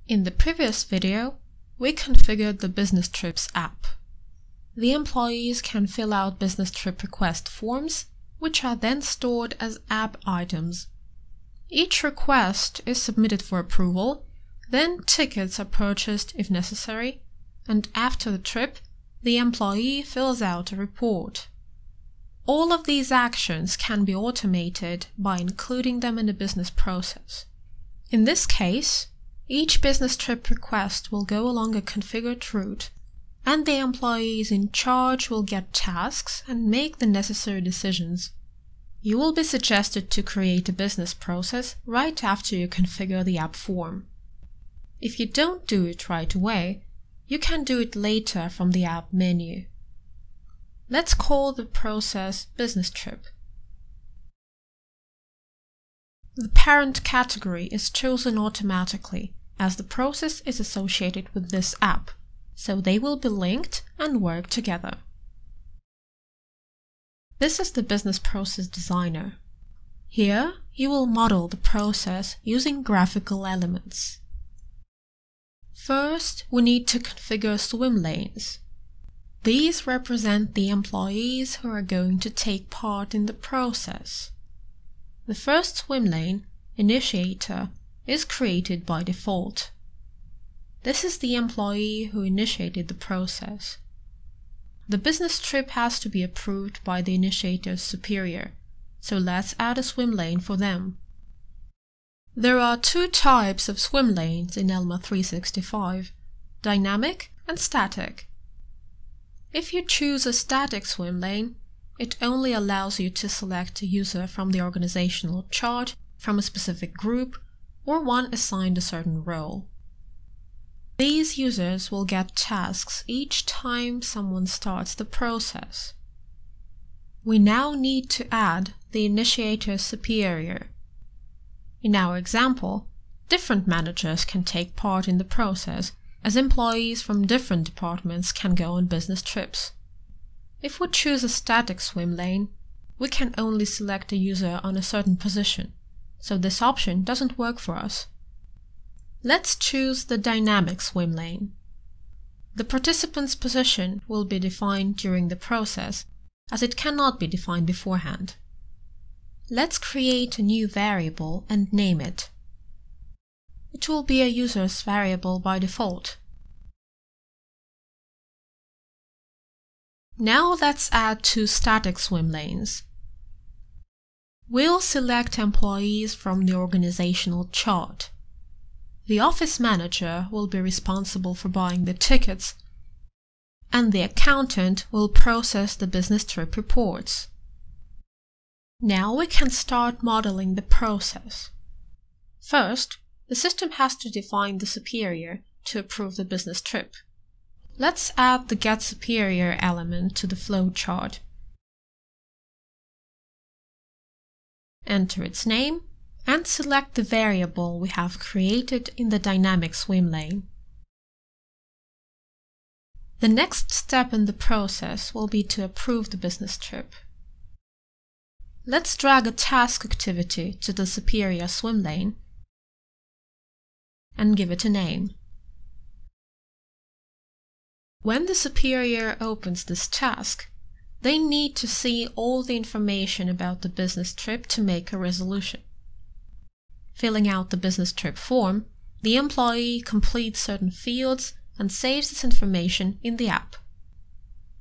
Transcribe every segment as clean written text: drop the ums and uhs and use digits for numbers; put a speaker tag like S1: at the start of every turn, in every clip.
S1: In the previous video, we configured the Business Trips app. The employees can fill out business trip request forms, which are then stored as app items. Each request is submitted for approval, then tickets are purchased if necessary, and after the trip, the employee fills out a report. All of these actions can be automated by including them in a business process. In this case, each business trip request will go along a configured route, and the employees in charge will get tasks and make the necessary decisions. You will be suggested to create a business process right after you configure the app form. If you don't do it right away, you can do it later from the app menu. Let's call the process Business Trip. The parent category is chosen automatically as the process is associated with this app, so they will be linked and work together. This is the Business Process Designer. Here, you will model the process using graphical elements. First, we need to configure swim lanes. These represent the employees who are going to take part in the process. The first swim lane, Initiator, is created by default. This is the employee who initiated the process. The business trip has to be approved by the initiator's superior, so let's add a swim lane for them. There are two types of swim lanes in Elma 365, dynamic and static. If you choose a static swim lane, it only allows you to select a user from the organizational chart, from a specific group, or one assigned a certain role. These users will get tasks each time someone starts the process. We now need to add the initiator's superior. In our example, different managers can take part in the process, as employees from different departments can go on business trips. If we choose a static swim lane, we can only select a user on a certain position, so this option doesn't work for us. Let's choose the dynamic swim lane. The participant's position will be defined during the process, as it cannot be defined beforehand. Let's create a new variable and name it. It will be a user's variable by default. Now let's add two static swim lanes. We'll select employees from the organizational chart. The office manager will be responsible for buying the tickets, and the accountant will process the business trip reports. Now we can start modeling the process. First, the system has to define the superior to approve the business trip. Let's add the getSuperior element to the flowchart. Enter its name and select the variable we have created in the dynamic swim lane. The next step in the process will be to approve the business trip. Let's drag a task activity to the superior swim lane and give it a name. When the superior opens this task, they need to see all the information about the business trip to make a resolution. Filling out the business trip form, the employee completes certain fields and saves this information in the app.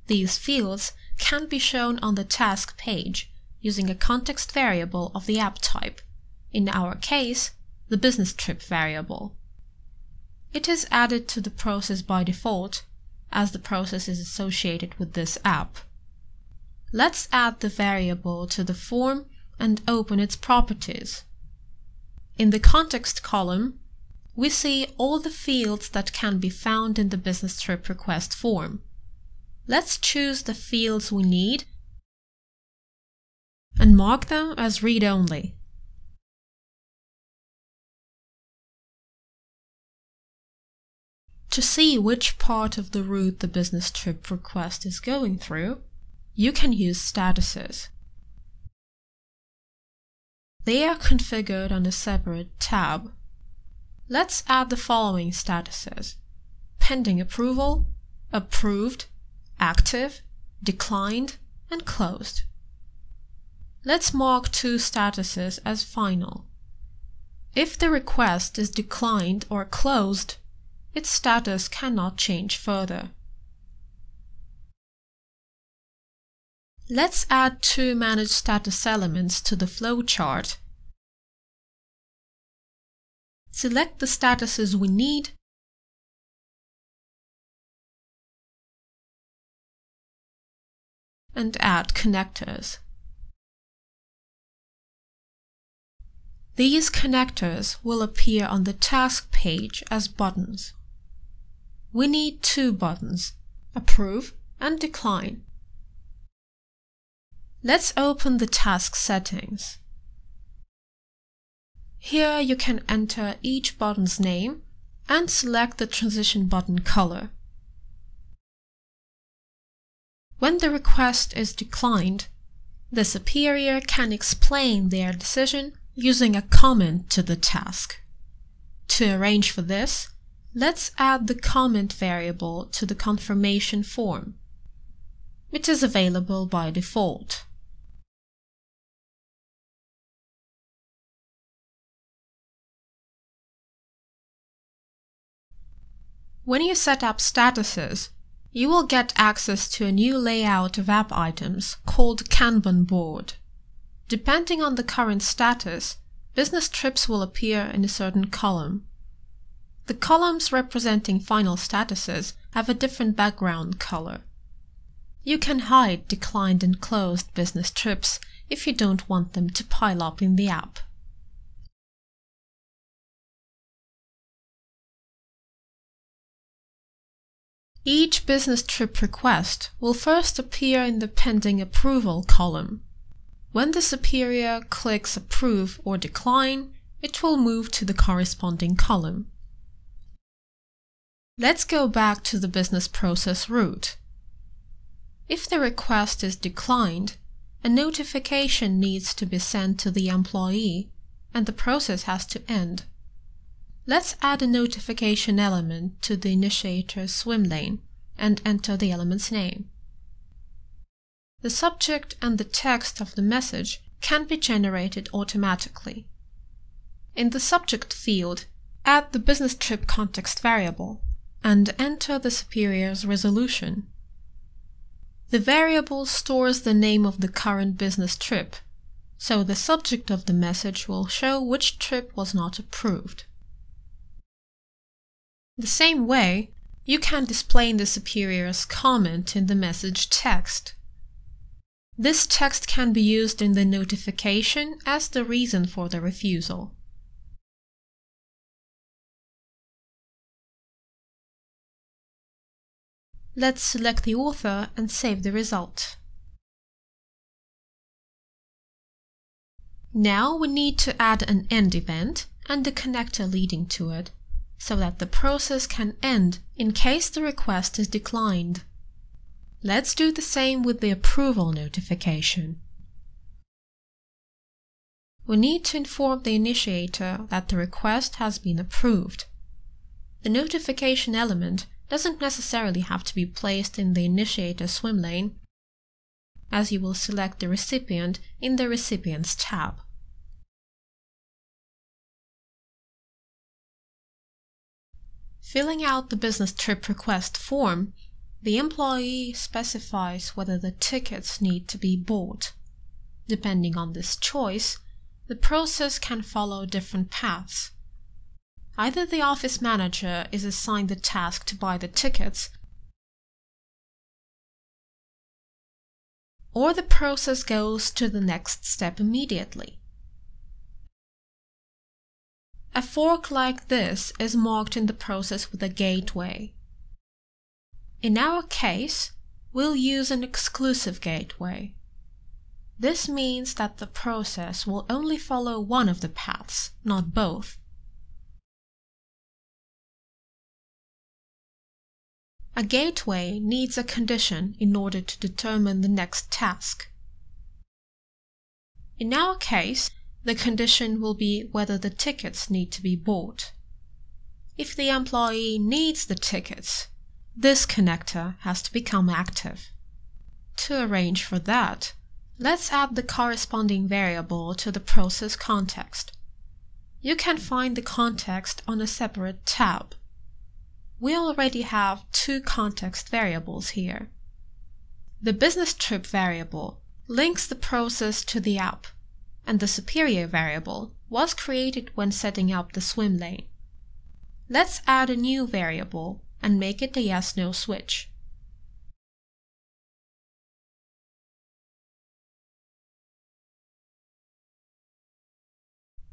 S1: These fields can be shown on the task page using a context variable of the app type, in our case, the business trip variable. It is added to the process by default, as the process is associated with this app. Let's add the variable to the form and open its properties. In the context column, we see all the fields that can be found in the business trip request form. Let's choose the fields we need and mark them as read-only. To see which part of the route the business trip request is going through, you can use statuses. They are configured on a separate tab. Let's add the following statuses: pending approval, approved, active, declined, and closed. Let's mark two statuses as final. If the request is declined or closed, its status cannot change further. Let's add two manage status elements to the flowchart. Select the statuses we need and add connectors. These connectors will appear on the task page as buttons. We need two buttons, Approve and Decline. Let's open the task settings. Here you can enter each button's name and select the transition button color. When the request is declined, the superior can explain their decision using a comment to the task. To arrange for this, let's add the comment variable to the confirmation form. It is available by default. When you set up statuses, you will get access to a new layout of app items called Kanban board. Depending on the current status, business trips will appear in a certain column. The columns representing final statuses have a different background color. You can hide declined and closed business trips if you don't want them to pile up in the app. Each business trip request will first appear in the pending approval column. When the superior clicks Approve or Decline, it will move to the corresponding column. Let's go back to the business process root. If the request is declined, a notification needs to be sent to the employee and the process has to end. Let's add a notification element to the initiator's swim lane and enter the element's name. The subject and the text of the message can be generated automatically. In the subject field, add the business trip context variable and enter the superior's resolution. The variable stores the name of the current business trip, so the subject of the message will show which trip was not approved. The same way, you can display the superior's comment in the message text. This text can be used in the notification as the reason for the refusal. Let's select the author and save the result. Now we need to add an end event and a connector leading to it, so that the process can end in case the request is declined. Let's do the same with the approval notification. We need to inform the initiator that the request has been approved. The notification element doesn't necessarily have to be placed in the initiator swim lane, as you will select the recipient in the Recipients tab. Filling out the business trip request form, the employee specifies whether the tickets need to be bought. Depending on this choice, the process can follow different paths. Either the office manager is assigned the task to buy the tickets, or the process goes to the next step immediately. A fork like this is marked in the process with a gateway. In our case, we'll use an exclusive gateway. This means that the process will only follow one of the paths, not both. A gateway needs a condition in order to determine the next task. In our case, the condition will be whether the tickets need to be bought. if the employee needs the tickets, this connector has to become active. To arrange for that, let's add the corresponding variable to the process context. You can find the context on a separate tab. We already have two context variables here. The business trip variable links the process to the app, and the superior variable was created when setting up the swim lane. Let's add a new variable and make it a yes/no switch.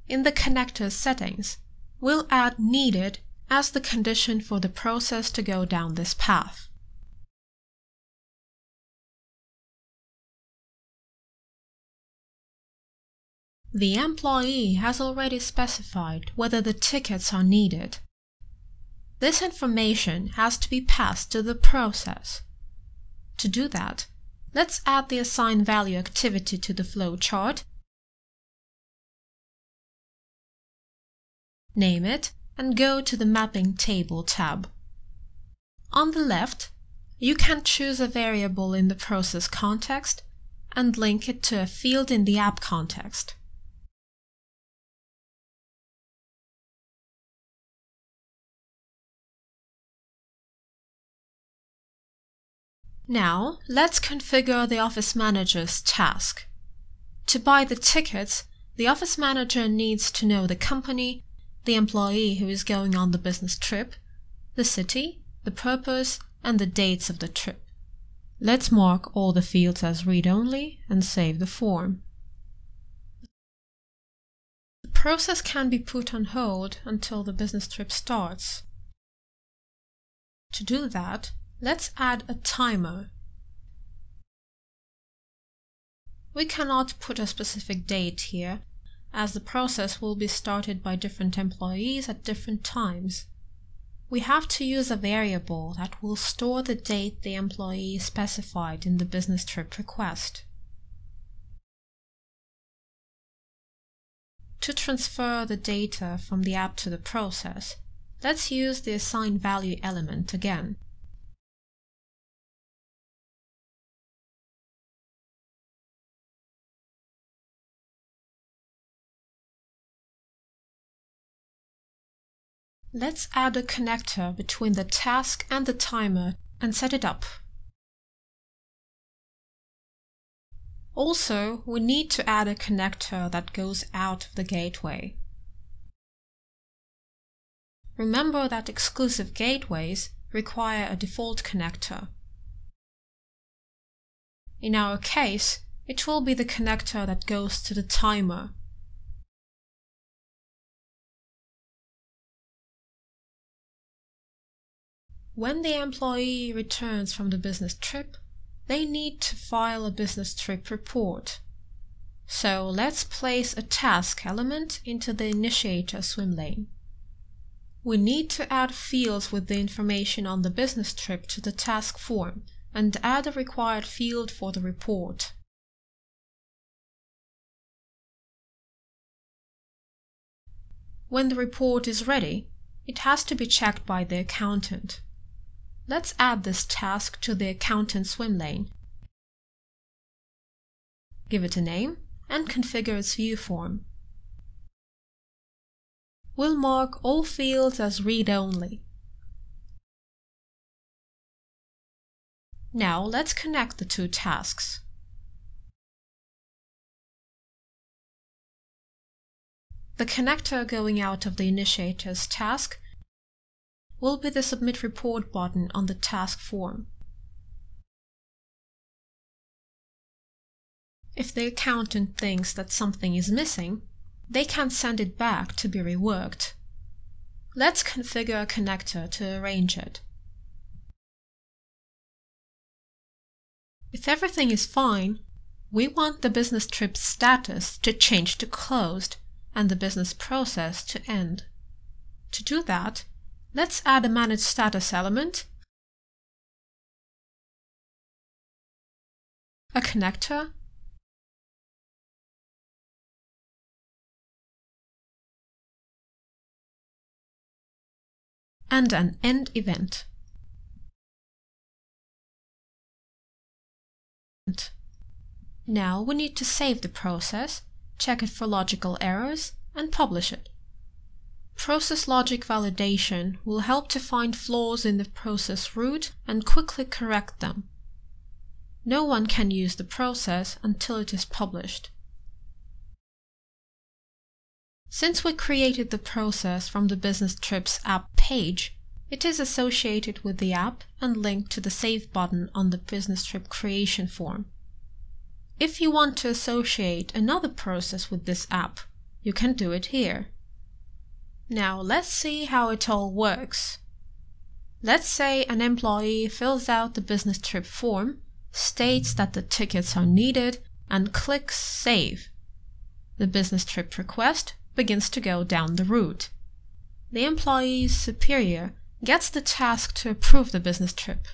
S1: In the connector settings, we'll add needed as the condition for the process to go down this path. The employee has already specified whether the tickets are needed. This information has to be passed to the process. To do that, let's add the assign value activity to the flowchart, name it, and go to the Mapping Table tab. On the left, you can choose a variable in the process context and link it to a field in the app context. Now, let's configure the Office Manager's task. To buy the tickets, the Office Manager needs to know the company, the employee who is going on the business trip, the city, the purpose, and the dates of the trip. Let's mark all the fields as read-only and save the form. The process can be put on hold until the business trip starts. To do that, let's add a timer. We cannot put a specific date here, as the process will be started by different employees at different times. We have to use a variable that will store the date the employee specified in the business trip request. To transfer the data from the app to the process, let's use the assign value element again. Let's add a connector between the task and the timer and set it up. Also, we need to add a connector that goes out of the gateway. Remember that exclusive gateways require a default connector. In our case, it will be the connector that goes to the timer. When the employee returns from the business trip, they need to file a business trip report. So let's place a task element into the initiator swim lane. We need to add fields with the information on the business trip to the task form and add a required field for the report. When the report is ready, it has to be checked by the accountant. Let's add this task to the accountant swim lane. Give it a name and configure its view form. We'll mark all fields as read-only. Now let's connect the two tasks. The connector going out of the initiator's task will be the Submit Report button on the task form. If the accountant thinks that something is missing, they can send it back to be reworked. Let's configure a connector to arrange it. If everything is fine, we want the business trip status to change to closed and the business process to end. To do that, let's add a Manage Status element, a connector, and an end event. Now we need to save the process, check it for logical errors, and publish it. Process logic validation will help to find flaws in the process root and quickly correct them. No one can use the process until it is published. Since we created the process from the Business Trips app page, it is associated with the app and linked to the Save button on the Business Trip creation form. If you want to associate another process with this app, you can do it here. Now let's see how it all works. Let's say an employee fills out the Business Trip form, states that the tickets are needed, and clicks Save. The Business Trip request begins to go down the route. The employee's superior gets the task to approve the business trip.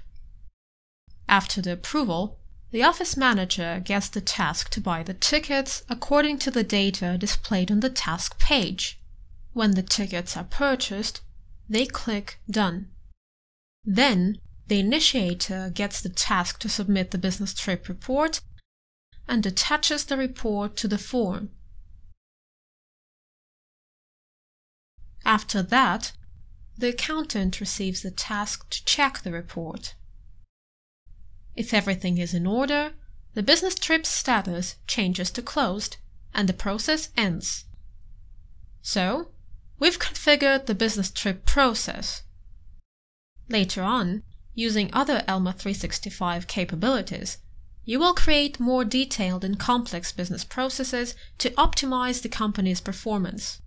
S1: After the approval, the office manager gets the task to buy the tickets according to the data displayed on the task page. When the tickets are purchased, they click Done. Then, the initiator gets the task to submit the business trip report and attaches the report to the form. After that, the accountant receives the task to check the report. If everything is in order, the business trip's status changes to closed and the process ends. So, we've configured the business trip process. Later on, using other Elma 365 capabilities, you will create more detailed and complex business processes to optimize the company's performance.